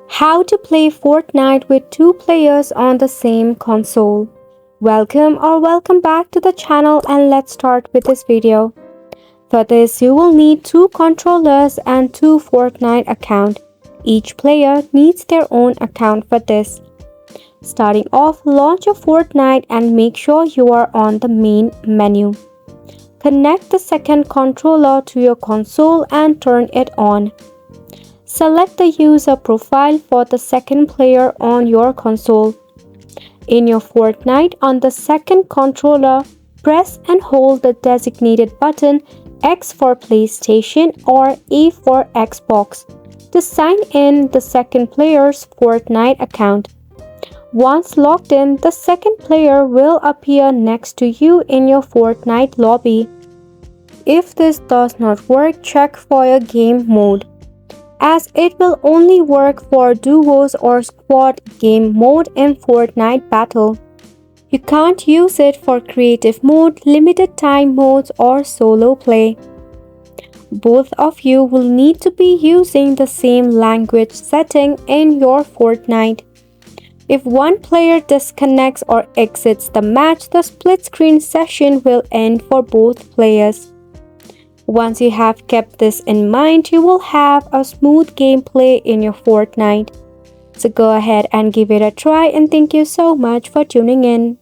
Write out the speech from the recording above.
How to play Fortnite with two players on the same console. Welcome back to the channel, and let's start with this video. For this, you will need two controllers and two Fortnite accounts. Each player needs their own account for this. Starting off, launch your Fortnite and make sure you are on the main menu. Connect the second controller to your console and turn it on. Select the user profile for the second player on your console. In your Fortnite, on the second controller, press and hold the designated button X for PlayStation or A for Xbox to sign in the second player's Fortnite account. Once logged in, the second player will appear next to you in your Fortnite lobby. If this does not work, check for your game mode, as it will only work for duos or squad game mode in Fortnite Battle. You can't use it for creative mode, limited time modes, or solo play. Both of you will need to be using the same language setting in your Fortnite. If one player disconnects or exits the match, the split screen session will end for both players. Once you have kept this in mind, you will have a smooth gameplay in your Fortnite. So go ahead and give it a try, and thank you so much for tuning in.